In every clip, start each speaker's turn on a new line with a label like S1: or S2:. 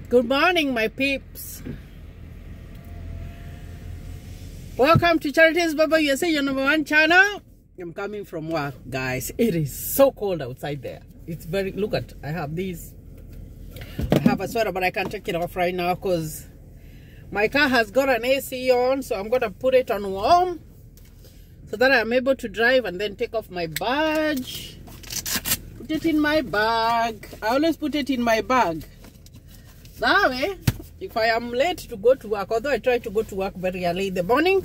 S1: Good morning, my peeps. Welcome to Charities Baba USA, your #1 channel. I'm coming from work, guys. It is so cold outside there. It's very, look at, I have these. I have a sweater, but I can't take it off right now because my car has got an AC on, so I'm going to put it on warm so that I'm able to drive and then take off my badge. Put it in my bag. I always put it in my bag. That way, if I am late to go to work, although I try to go to work very early in the morning,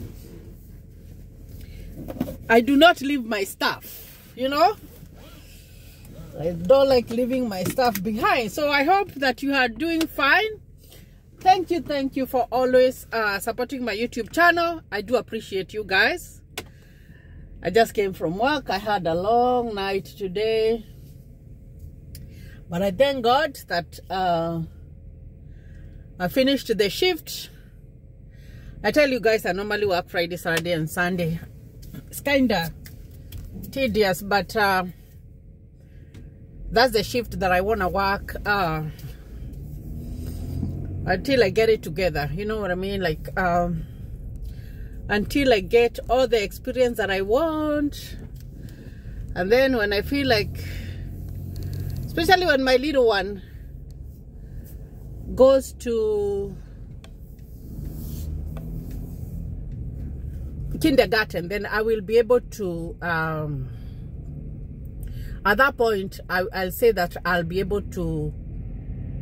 S1: I do not leave my stuff, you know. I don't like leaving my stuff behind. So I hope that you are doing fine. Thank you for always supporting my YouTube channel. I do appreciate you guys. I just came from work. I had a long night today, but I thank God that I finished the shift. I tell you guys, I normally work Friday, Saturday, and Sunday. It's kind of tedious, but that's the shift that I want to work until I get it together. You know what I mean? Like, until I get all the experience that I want. And then when I feel like, especially when my little one goes to kindergarten, then I will be able to at that point I'll say that I'll be able to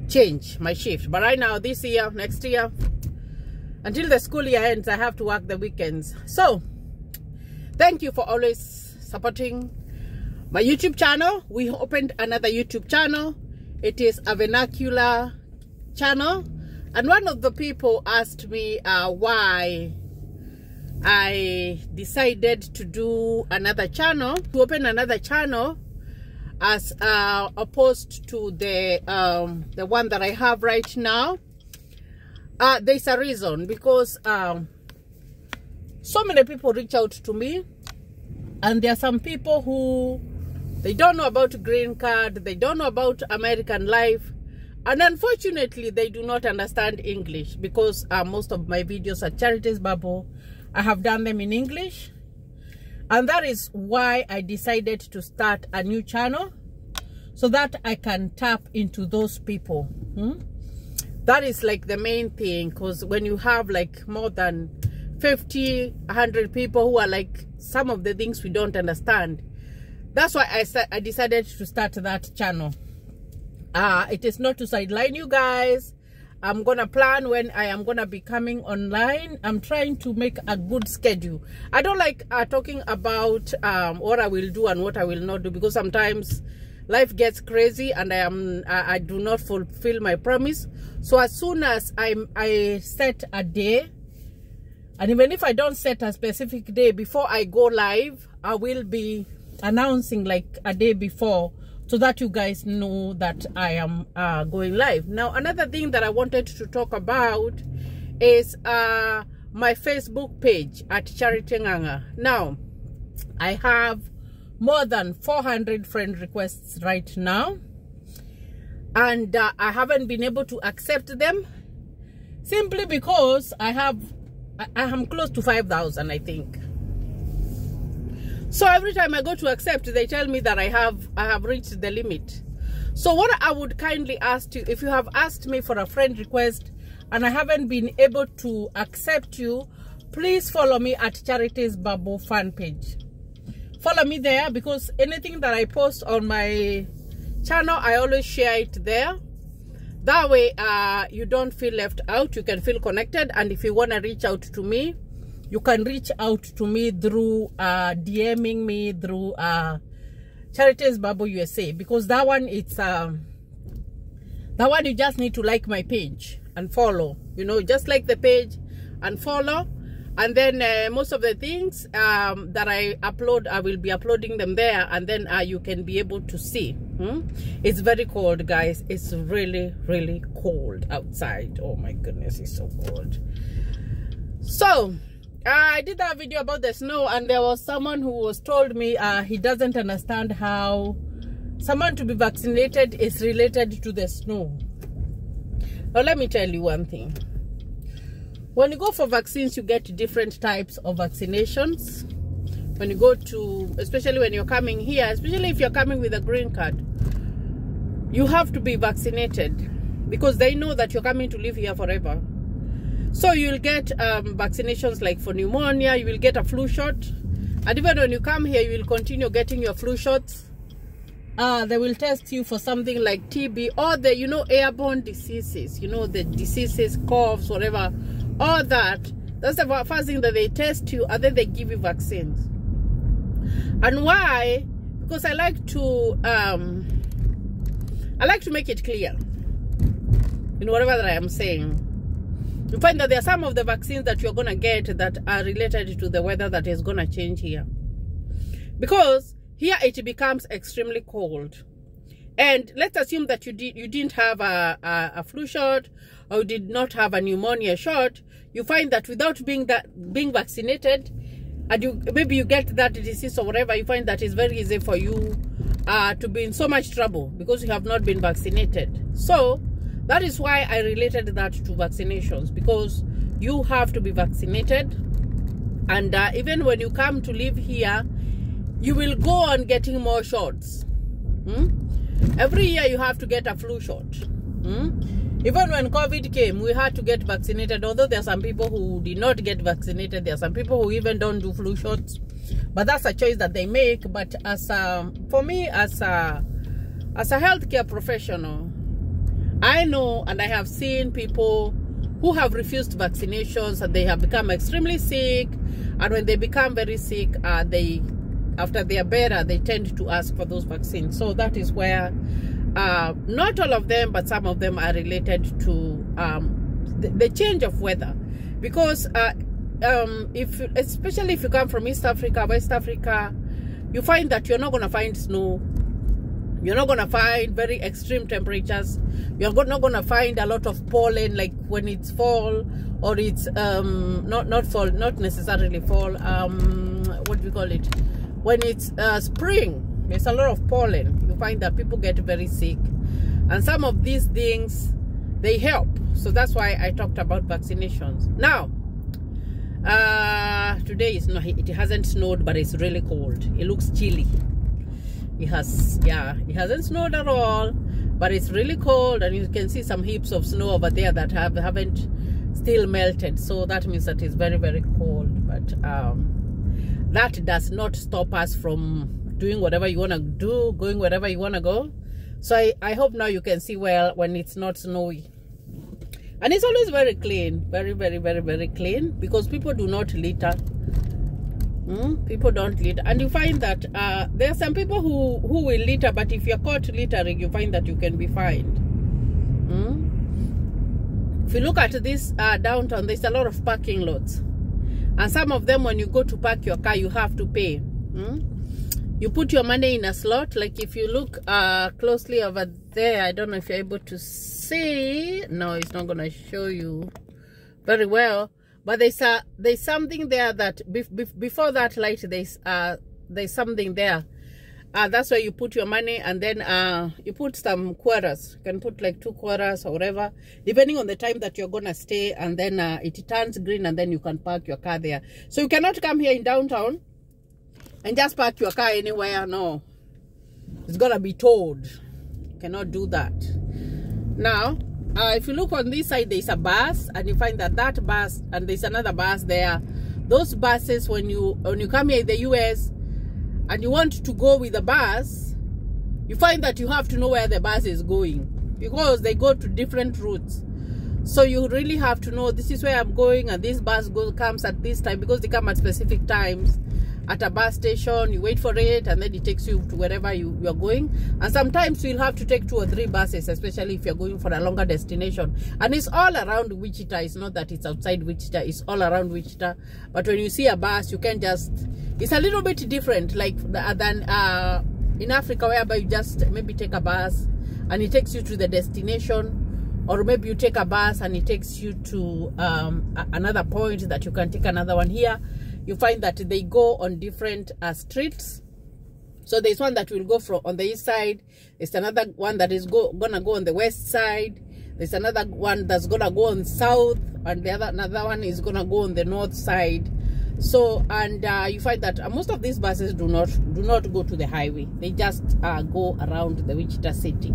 S1: change my shift. But right now, this year, next year, until the school year ends, I have to work the weekends. So thank you for always supporting my YouTube channel. We opened another YouTube channel. It is a vernacular channel, and one of the people asked me why I decided to do another channel, to open another channel as opposed to the one that I have right now. There's a reason, because so many people reach out to me, and there are some people who, they don't know about green card, they don't know about American life, and unfortunately they do not understand English, because most of my videos at Charities Bubble, I have done them in English. And that is why I decided to start a new channel, so that I can tap into those people. That is like the main thing, because when you have like more than 50, 100 people who are like, some of the things we don't understand, that's why I decided to start that channel. It is not to sideline you guys. I'm gonna plan when I am gonna be coming online. I'm trying to make a good schedule. I don't like talking about what I will do and what I will not do, because sometimes life gets crazy and I do not fulfill my promise. So as soon as I set a day, and even if I don't set a specific day before I go live, I will be announcing like a day before, so that you guys know that I am going live. Now, another thing that I wanted to talk about is my Facebook page at Charity Nganga. Now, I have more than 400 friend requests right now, and I haven't been able to accept them, simply because I am close to 5,000, I think. So every time I go to accept, they tell me that I have reached the limit. So what I would kindly ask you, if you have asked me for a friend request and I haven't been able to accept you, please follow me at Charities Bubble fan page. Follow me there, because anything that I post on my channel, I always share it there. That way you don't feel left out, you can feel connected. And if you want to reach out to me, you can reach out to me through DMing me through Charities Bubble USA, because that one, it's that one you just need to like my page and follow. You know, just like the page and follow, and then most of the things that I upload, I will be uploading them there, and then you can be able to see. It's very cold, guys. It's really, really cold outside. Oh my goodness, it's so cold. So I did that video about the snow, and there was someone who was told me he doesn't understand how someone to be vaccinated is related to the snow. Now, let me tell you one thing. When you go for vaccines, you get different types of vaccinations. When you go to, especially when you're coming here, especially if you're coming with a green card, you have to be vaccinated because they know that you're coming to live here forever. So you'll get vaccinations like for pneumonia, you will get a flu shot. And even when you come here, you will continue getting your flu shots. They will test you for something like TB or the, you know, airborne diseases, you know, the diseases, coughs, whatever, all that. That's the first thing that they test you, and then they give you vaccines. And why? Because I like to make it clear in whatever that I am saying. You find that there are some of the vaccines that you're going to get that are related to the weather that is going to change here. Because here it becomes extremely cold. And let's assume that you didn't have a flu shot or you did not have a pneumonia shot. You find that without being vaccinated, and maybe you get that disease or whatever, you find that it's very easy for you to be in so much trouble because you have not been vaccinated. So that is why I related that to vaccinations, because you have to be vaccinated. And even when you come to live here, you will go on getting more shots. Every year you have to get a flu shot. Even when COVID came, we had to get vaccinated. Although there are some people who did not get vaccinated, there are some people who even don't do flu shots. But that's a choice that they make. But as for me, as a healthcare professional, I know and I have seen people who have refused vaccinations and they have become extremely sick. And when they become very sick, after they are better, they tend to ask for those vaccines. So that is where not all of them, but some of them are related to the change of weather. Because especially if you come from East Africa, West Africa, you find that you're not going to find snow. You're not going to find very extreme temperatures. You're not going to find a lot of pollen, like when it's fall, or it's not fall, not necessarily fall. What do we call it? When it's spring, there's a lot of pollen. You find that people get very sick, and some of these things, they help. So that's why I talked about vaccinations. Now, today it hasn't snowed, but it's really cold. It looks chilly. It hasn't snowed at all, but it's really cold, and you can see some heaps of snow over there that haven't still melted. So that means that it's very, very cold. But that does not stop us from doing whatever you want to do, going wherever you want to go. So I hope now you can see well when it's not snowy. And it's always very clean, very, very, very, very clean, because people do not litter. People don't litter. And you find that there are some people who will litter, but if you're caught littering, you find that you can be fined. If you look at this downtown, there's a lot of parking lots. And some of them, when you go to park your car, you have to pay. You put your money in a slot. Like if you look closely over there, I don't know if you're able to see. No, it's not going to show you very well. But there's something there that before that light, there's something there. That's where you put your money, and then you put some quarters. You can put like 2 quarters or whatever, depending on the time that you're gonna stay. And then it turns green, and then you can park your car there. So you cannot come here in downtown and just park your car anywhere. No, it's gonna be towed. You cannot do that. Now, if you look on this side, there's a bus, and you find that bus, and there's another bus there. Those buses, when you come here in the US and you want to go with the bus, you find that you have to know where the bus is going, because they go to different routes. So you really have to know, this is where I'm going, and this bus comes at this time, because they come at specific times at a bus station. You wait for it, and then it takes you to wherever you are going. And sometimes you'll have to take 2 or 3 buses, especially if you're going for a longer destination. And it's all around Wichita. It's not that it's outside Wichita, it's all around Wichita. But when you see a bus, you can just, it's a little bit different like than in Africa, whereby you just maybe take a bus and it takes you to the destination, or maybe you take a bus and it takes you to another point that you can take another one. Here you find that they go on different streets. So there's one that will go from on the east side. There's another one that is gonna go on the west side. There's another one that's gonna go on south, and another one is gonna go on the north side. So, and you find that most of these buses do not go to the highway. They just go around the Wichita city,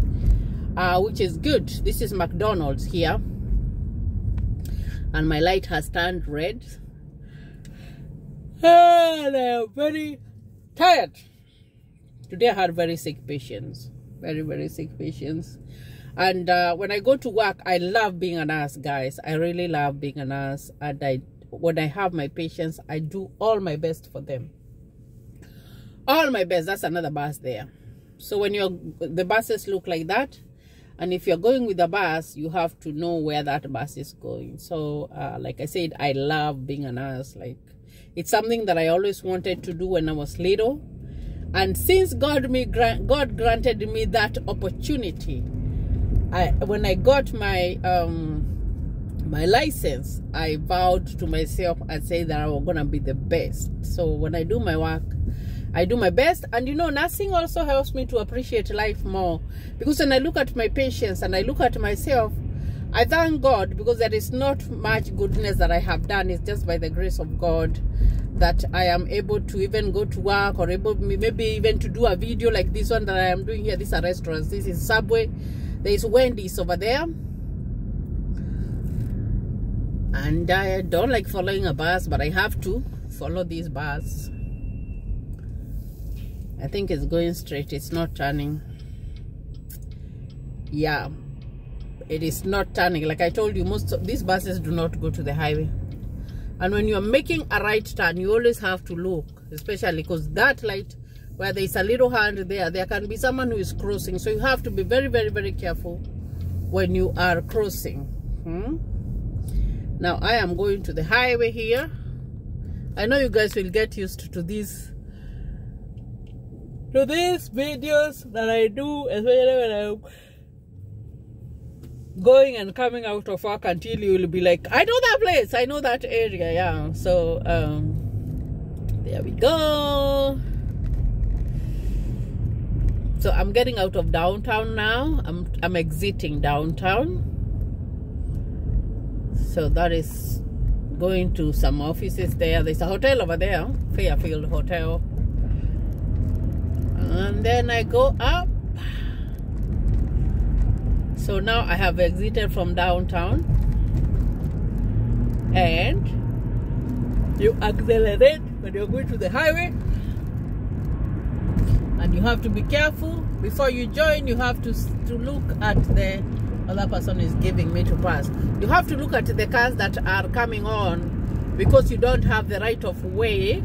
S1: which is good. This is McDonald's here, and my light has turned red, and I am very tired. Today I had very sick patients, very sick patients. And when I go to work, I love being a nurse, guys. I really love being a nurse. And when I have my patients, I do all my best for them. All my best. That's another bus there. So when the buses look like that, and if you're going with a bus, you have to know where that bus is going. So like I said, I love being a nurse. Like, it's something that I always wanted to do when I was little. And since God granted me that opportunity, when I got my my license, I vowed to myself and said that I was gonna be the best. So when I do my work, I do my best. And you know, nursing also helps me to appreciate life more, because when I look at my patients and I look at myself, I thank God, because there is not much goodness that I have done. It's just by the grace of God that I am able to even go to work, or maybe even to do a video like this one that I am doing here. These are restaurants. This is Subway. There is Wendy's over there. And I don't like following a bus, but I have to follow this bus. I think it's going straight. It's not turning. Yeah, it is not turning. Like I told you, most of these buses do not go to the highway. And when you're making a right turn, you always have to look, especially because that light, where there is a little hand there can be someone who is crossing. So you have to be very careful when you are crossing. Now I am going to the highway here. I know you guys will get used to these videos that I do, especially when I'm going and coming out of work, until you will be like, I know that place, I know that area. Yeah, so there we go. So I'm getting out of downtown now. I'm exiting downtown. So that is going to some offices there. There's a hotel over there, Fairfield Hotel. And then I go up. So now I have exited from downtown. And you accelerate when you're going to the highway. And you have to be careful. Before you join, you have to look at the other person is giving me to pass. You have to look at the cars that are coming on, because you don't have the right of way.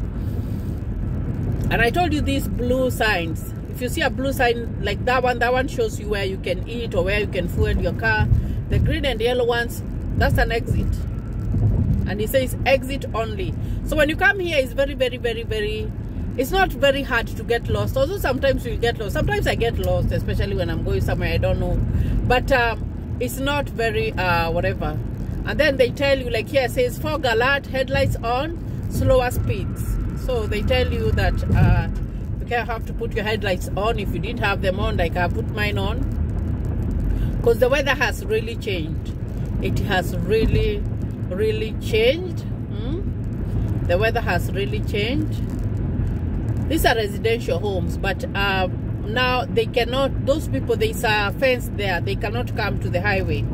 S1: And I told you these blue signs. If you see a blue sign like that one shows you where you can eat or where you can fuel your car. The green and yellow ones, that's an exit. And it says exit only. So when you come here, it's very, it's not very hard to get lost. Also, sometimes you get lost. Sometimes I get lost, especially when I'm going somewhere I don't know. But it's not very whatever. And then they tell you, like here it says fog alert, headlights on, slower speeds. So they tell you that you can have to put your headlights on if you didn't have them on, like I put mine on. Because the weather has really changed. It has really changed. The weather has really changed. These are residential homes, but now they cannot, those people, there's a fence there, they cannot come to the highway.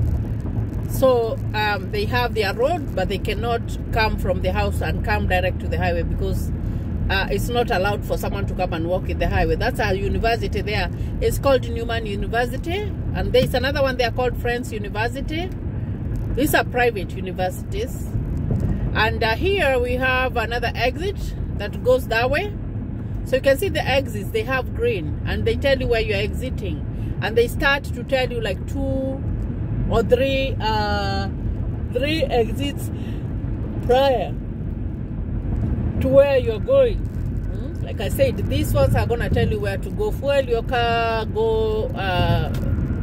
S1: So they have their road, but they cannot come from the house and come direct to the highway, because it's not allowed for someone to come and walk in the highway. That's a university there. It's called Newman University, and there's another one there called Friends University. These are private universities. And here we have another exit that goes that way. So you can see the exits, they have green, and they tell you where you're exiting. And they start to tell you like 2 or 3 exits prior to where you're going. Like I said, these ones are gonna tell you where to go fuel your car, go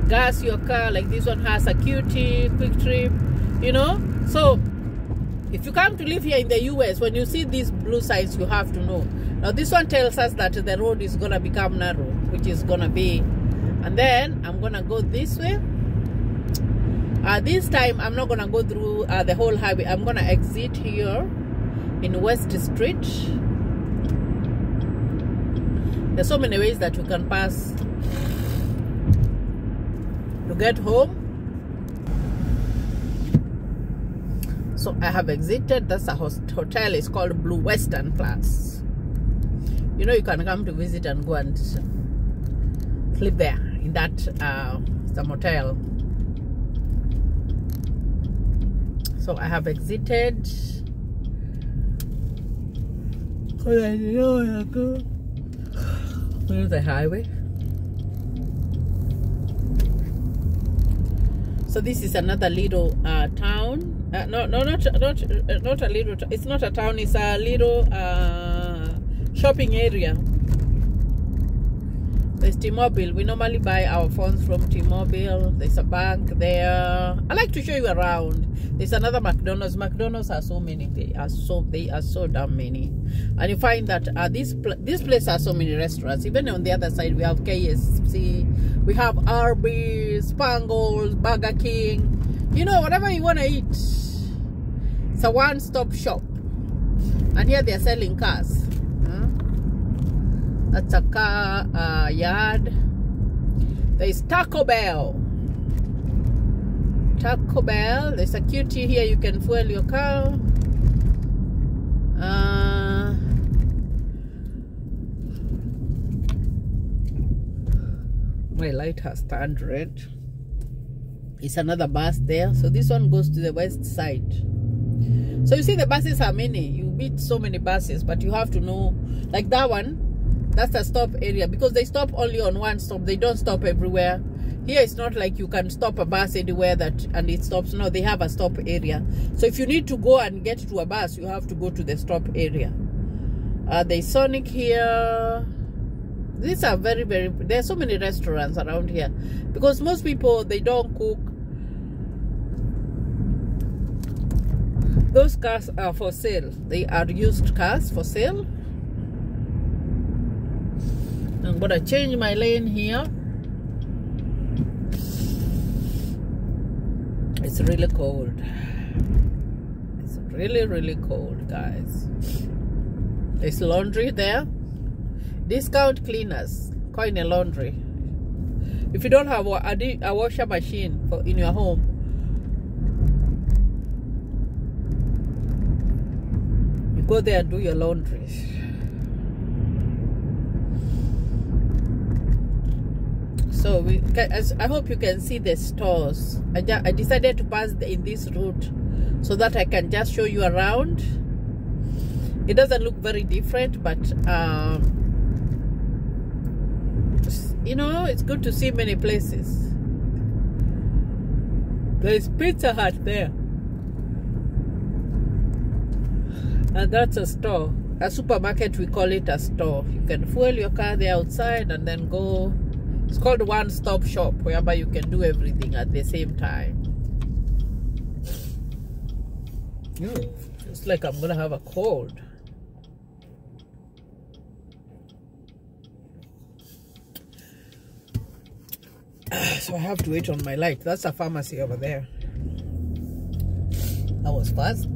S1: gas your car. Like this one has a QT, Quick Trip, you know. So if you come to live here in the US, when you see these blue signs, you have to know. Now this one tells us that the road is gonna become narrow, which is gonna be, and then I'm gonna go this way. This time I'm not gonna go through the whole highway. I'm gonna exit here in West Street. There's so many ways that you can pass to get home. So I have exited. That's a hotel. It's called Blue Western Plus. You know, you can come to visit and go and sleep there in that some hotel. So I have exited. Here's the highway. So this is another little town. Not a little. It's not a town. It's a little shopping area. There's T-Mobile. We normally buy our phones from T-Mobile. There's a bank there. I like to show you around. There's another McDonald's. McDonald's are so many. They are so damn many. And you find that this place has so many restaurants. Even on the other side, we have KFC, we have Arby's, Spangles, Burger King. You know, whatever you want to eat. It's a one-stop shop. And here they're selling cars. That's a car yard. There's Taco Bell. Taco Bell. There's a QT here. You can fuel your car. My light has turned red. It's another bus there. So this one goes to the west side. So you see the buses are many. You meet so many buses, but you have to know, like that one, that's the stop area, because they stop only on one stop. They don't stop everywhere. Here it's not like you can stop a bus anywhere and it stops. No, they have a stop area. So if you need to go and get to a bus, you have to go to the stop area. There's Sonic here. These are very, very, there are so many restaurants around here, because most people, they don't cook. Those cars are for sale. They are used cars for sale. I'm gonna change my lane here. It's really cold. It's really, really cold, guys. There's laundry there. Discount cleaners, Coin and Laundry. If you don't have a washer machine in your home, you go there and do your laundry. So I hope you can see the stores. I decided to pass in this route so that I can just show you around. It doesn't look very different, but you know, it's good to see many places. There's Pizza Hut there, and that's a store. A supermarket, we call it a store. You can fuel your car there outside and then go. It's called one-stop shop, whereby you can do everything at the same time. It's like I'm gonna have a cold. So I have to wait on my light. That's a pharmacy over there. That was fast.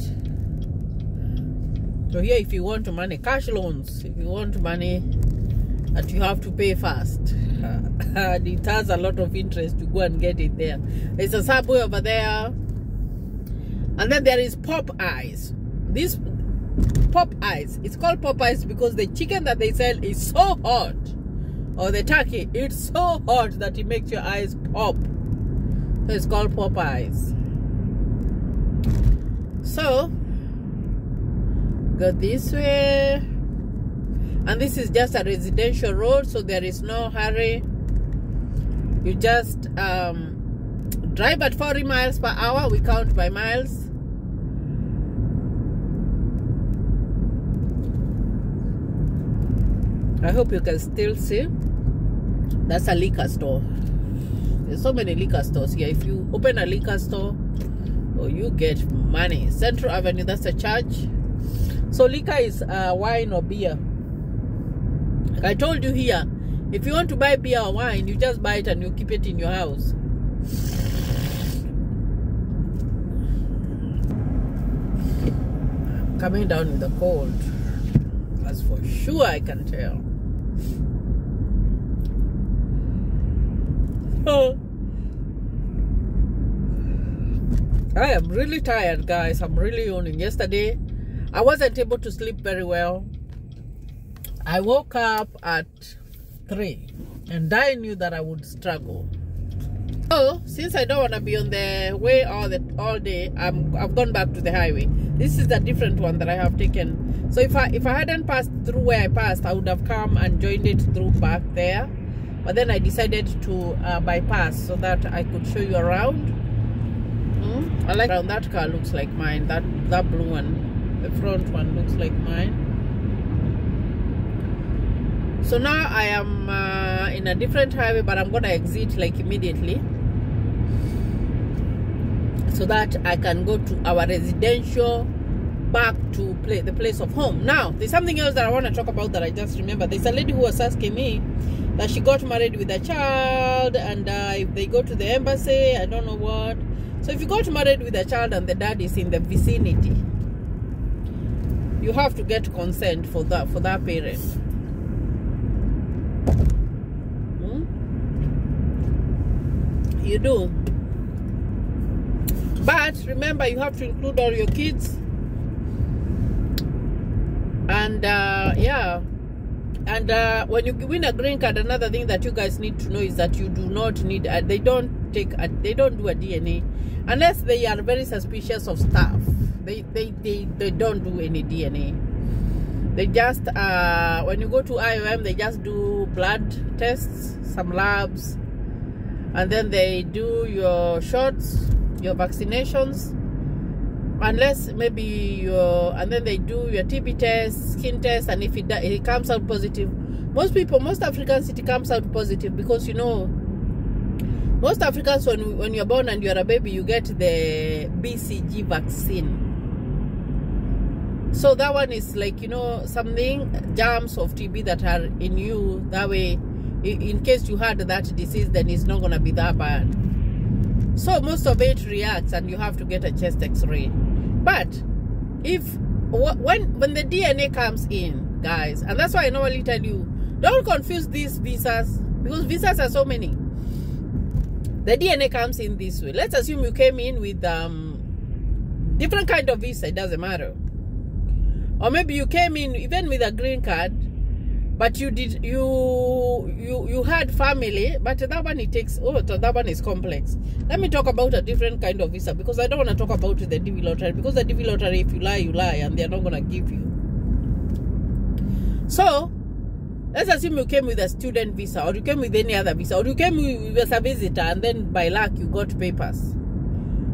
S1: So here, if you want to money, cash loans, if you want money that you have to pay fast, and it has a lot of interest to go and get it there. There's a Subway over there, and then there is Popeyes. This Popeyes, it's called Popeyes because the chicken that they sell is so hot, or the turkey, it's so hot that it makes your eyes pop. So it's called Popeyes. So go this way, and this is just a residential road, so there is no hurry. You just drive at 40 miles per hour. We count by miles. I hope you can still see. That's a liquor store. There's so many liquor stores here. If you open a liquor store, oh, you get money. Central Avenue, that's a church. So liquor is wine or beer. Like I told you here, if you want to buy beer or wine, you just buy it and you keep it in your house. coming down with the cold. That's for sure, I can tell. Oh, I am really tired, guys. I'm really yawning. Yesterday, I wasn't able to sleep very well. I woke up at 3 and I knew that I would struggle. So, since I don't want to be on the way all day, I've gone back to the highway. This is a different one that I have taken. So if I hadn't passed through where I passed, I would have come and joined it through back there. But then I decided to bypass so that I could show you around. I like around. That car looks like mine. That blue one, the front one, looks like mine. So now I am in a different highway, but I'm gonna exit like immediately, so that I can go to our residential, back to the place of home. Now, there's something else that I want to talk about that I just remember. There's a lady who was asking me that she got married with a child, and if they go to the embassy, I don't know what. So if you got married with a child and the dad is in the vicinity, you have to get consent for that parent. You do. But remember, you have to include all your kids. And yeah. And when you win a green card, another thing that you guys need to know is that you do not need they don't do a DNA unless they are very suspicious of stuff. They don't do any DNA. They just when you go to IOM, they just do blood tests, some labs, and then they do your shots, your vaccinations, unless maybe and then they do your TB test, skin test, and if it comes out positive, most Africans, it comes out positive, because you know, most Africans, when you're born and you're a baby, you get the BCG vaccine. So that one is like, you know, something, germs of TB that are in you, that way, in case you had that disease, then it's not going to be that bad. So most of it reacts, and you have to get a chest x-ray. But when the DNA comes in, guys, and that's why I normally tell you, don't confuse these visas, because visas are so many. The DNA comes in this way. Let's assume you came in with different kind of visa, it doesn't matter. Or maybe you came in even with a green card, but you had family, but that one that one is complex. Let me talk about a different kind of visa, because I don't want to talk about the DV lottery, because the DV lottery, if you lie, you lie, and they're not going to give you. So let's assume you came with a student visa, or you came with any other visa, or you came with a visitor, and then by luck you got papers,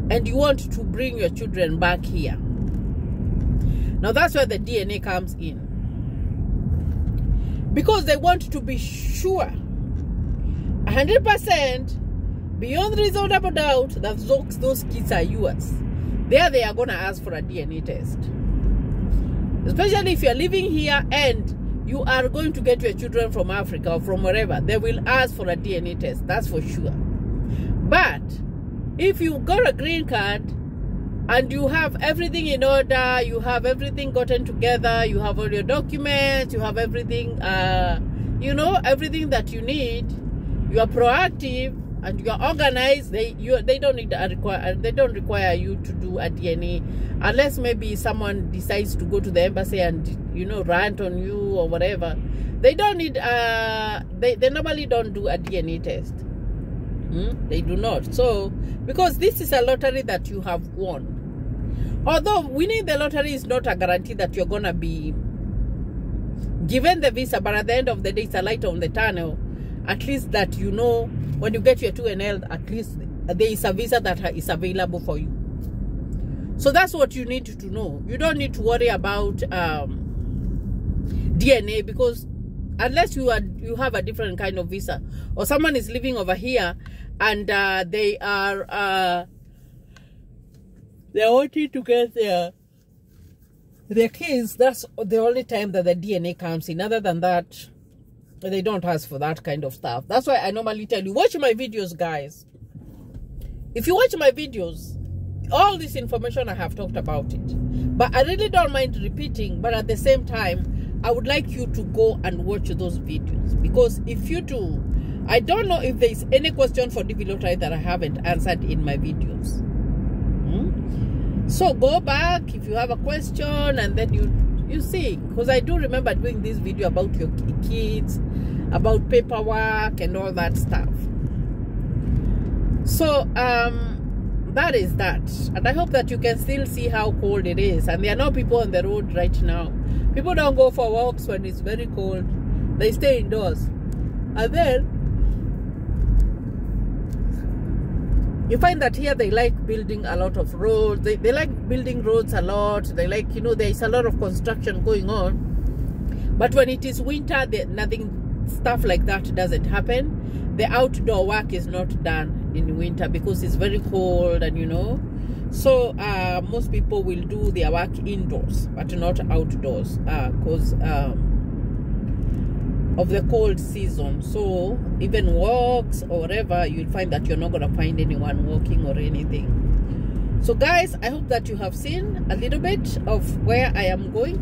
S1: and you want to bring your children back here. Now that's where the DNA comes in, because they want to be sure 100% beyond reasonable doubt that those kids are yours. There they are going to ask for a DNA test, especially if you're living here and you are going to get your children from Africa or from wherever. They will ask for a DNA test, that's for sure. But if you got a green card and you have everything in order, you have everything gotten together, you have all your documents, you have everything, you know, everything that you need, you are proactive and you are organized, they don't require you to do a DNA, unless maybe someone decides to go to the embassy and, you know, rant on you or whatever. They don't need they normally don't do a DNA test. They do not. So because this is a lottery that you have won, although winning the lottery is not a guarantee that you're gonna be given the visa, but at the end of the day, it's a light on the tunnel. At least that, you know, when you get your 2NL, at least there is a visa that is available for you. So that's what you need to know. You don't need to worry about DNA, because unless you have a different kind of visa, or someone is living over here and they are they're wanting to get their kids, that's the only time that the DNA comes in. Other than that, they don't ask for that kind of stuff. That's why I normally tell you, watch my videos, guys. If you watch my videos, all this information, I have talked about it. But I really don't mind repeating, but at the same time, I would like you to go and watch those videos. Because if you do, I don't know if there is any question for DV Lottery that I haven't answered in my videos. So go back if you have a question, and then you see. Because I do remember doing this video about your kids, about paperwork and all that stuff. So that is that, and I hope that you can still see how cold it is. And there are no people on the road right now. People don't go for walks when it's very cold. They stay indoors. And then you find that here they like building a lot of roads. They like building roads a lot. They like, you know, there's a lot of construction going on. But when it is winter, nothing, stuff like that doesn't happen. The outdoor work is not done in winter because it's very cold, and you know. So most people will do their work indoors, but not outdoors, because of the cold season. So even walks or whatever, you'll find that you're not going to find anyone walking or anything. So guys, I hope that you have seen a little bit of where I am going.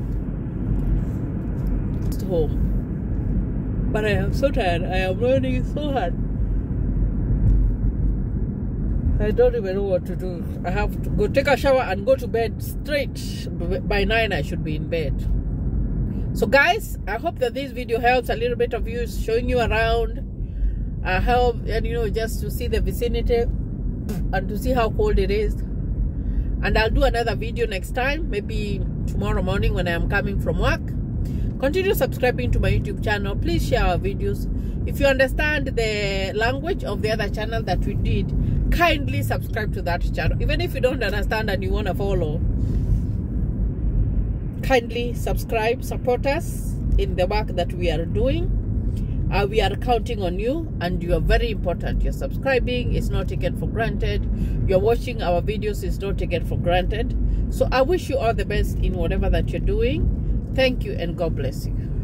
S1: Home, but I am so tired. I am running so hard. I don't even know what to do. I have to go take a shower and go to bed straight. By 9 I should be in bed. So guys, I hope that this video helps a little bit of you, showing you around. I help, and you know, just to see the vicinity and to see how cold it is. And I'll do another video next time, maybe tomorrow morning when I am coming from work. Continue subscribing to my YouTube channel. Please share our videos. If you understand the language of the other channel that we did, kindly subscribe to that channel. Even if you don't understand and you want to follow, kindly subscribe, support us in the work that we are doing. We are counting on you, and you are very important. Your subscribing is not taken for granted. Your watching our videos is not taken for granted. So I wish you all the best in whatever that you're doing. Thank you, and God bless you.